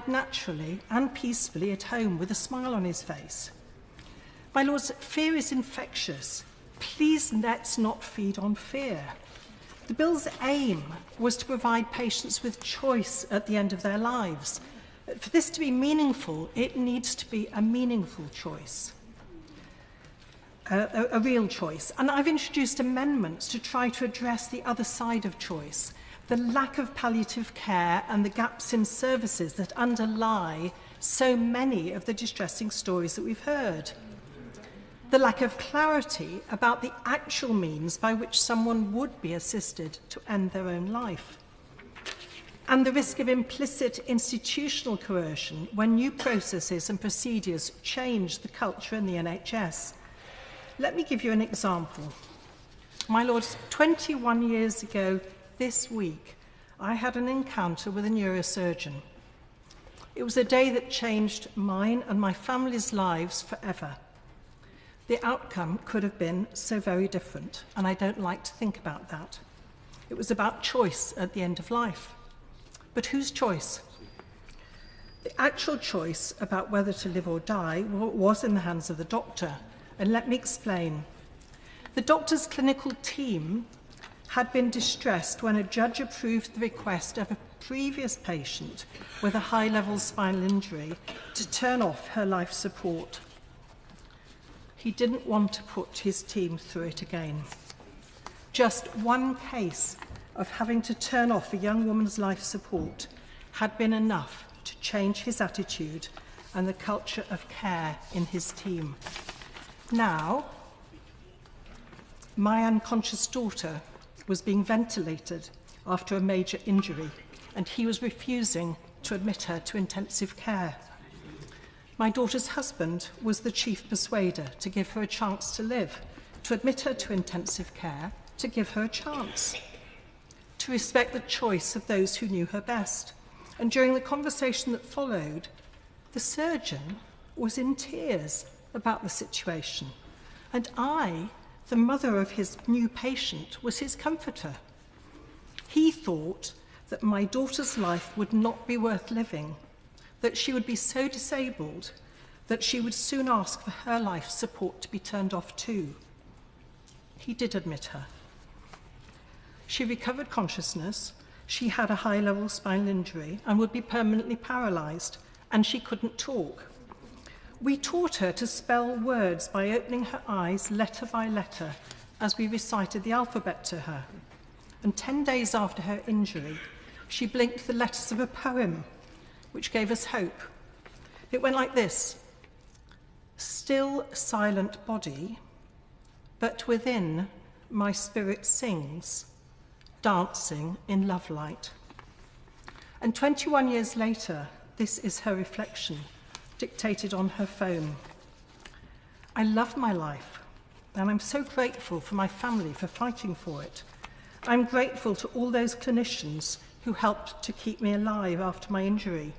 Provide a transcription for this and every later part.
naturally and peacefully at home with a smile on his face. My lords, fear is infectious. Please let's not feed on fear. The bill's aim was to provide patients with choice at the end of their lives. For this to be meaningful, it needs to be a meaningful choice, a real choice. And I've introduced amendments to try to address the other side of choice, the lack of palliative care and the gaps in services that underlie so many of the distressing stories that we've heard. The lack of clarity about the actual means by which someone would be assisted to end their own life. And the risk of implicit institutional coercion when new processes and procedures change the culture in the NHS. Let me give you an example. My lords, 21 years ago this week, I had an encounter with a neurosurgeon. It was a day that changed mine and my family's lives forever. The outcome could have been so very different, and I don't like to think about that. It was about choice at the end of life. But whose choice? The actual choice about whether to live or die was in the hands of the doctor, and let me explain. The doctor's clinical team had been distressed when a judge approved the request of a previous patient with a high-level spinal injury to turn off her life support. He didn't want to put his team through it again. Just one case of having to turn off a young woman's life support had been enough to change his attitude and the culture of care in his team. Now, my unconscious daughter was being ventilated after a major injury, and he was refusing to admit her to intensive care. My daughter's husband was the chief persuader to give her a chance to live, to admit her to intensive care, to give her a chance, to respect the choice of those who knew her best. And during the conversation that followed, the surgeon was in tears about the situation, and I, the mother of his new patient, was his comforter. He thought that my daughter's life would not be worth living, that she would be so disabled that she would soon ask for her life support to be turned off too. He did admit her. She recovered consciousness, she had a high-level spinal injury and would be permanently paralysed, and she couldn't talk. We taught her to spell words by opening her eyes letter by letter as we recited the alphabet to her. And 10 days after her injury, she blinked the letters of a poem, which gave us hope. It went like this: still silent body, but within my spirit sings, dancing in love light. And 21 years later, this is her reflection, dictated on her phone. I love my life, and I'm so grateful for my family for fighting for it. I'm grateful to all those clinicians who helped to keep me alive after my injury,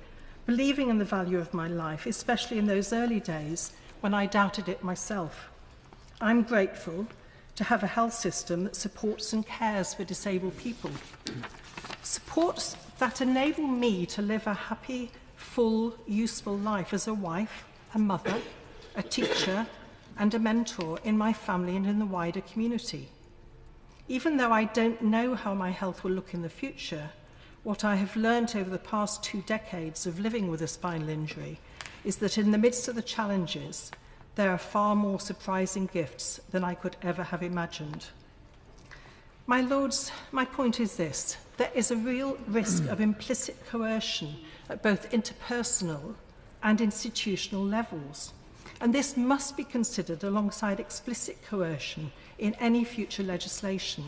believing in the value of my life, especially in those early days when I doubted it myself. I'm grateful to have a health system that supports and cares for disabled people. Supports that enable me to live a happy, full, useful life as a wife, a mother, a teacher, and a mentor in my family and in the wider community. Even though I don't know how my health will look in the future, what I have learned over the past 2 decades of living with a spinal injury is that in the midst of the challenges, there are far more surprising gifts than I could ever have imagined. My lords, my point is this: there is a real risk of implicit coercion at both interpersonal and institutional levels, and this must be considered alongside explicit coercion in any future legislation.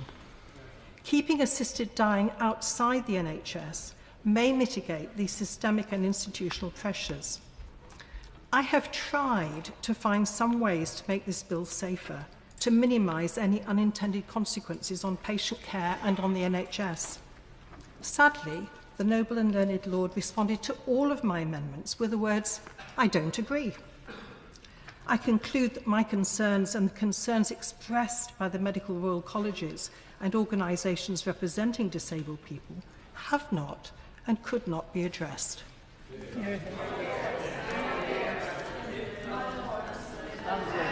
Keeping assisted dying outside the NHS may mitigate these systemic and institutional pressures. I have tried to find some ways to make this bill safer, to minimise any unintended consequences on patient care and on the NHS. Sadly, the noble and learned Lord responded to all of my amendments with the words, "I don't agree." I conclude that my concerns and the concerns expressed by the medical royal colleges and organisations representing disabled people have not and could not be addressed. Danke.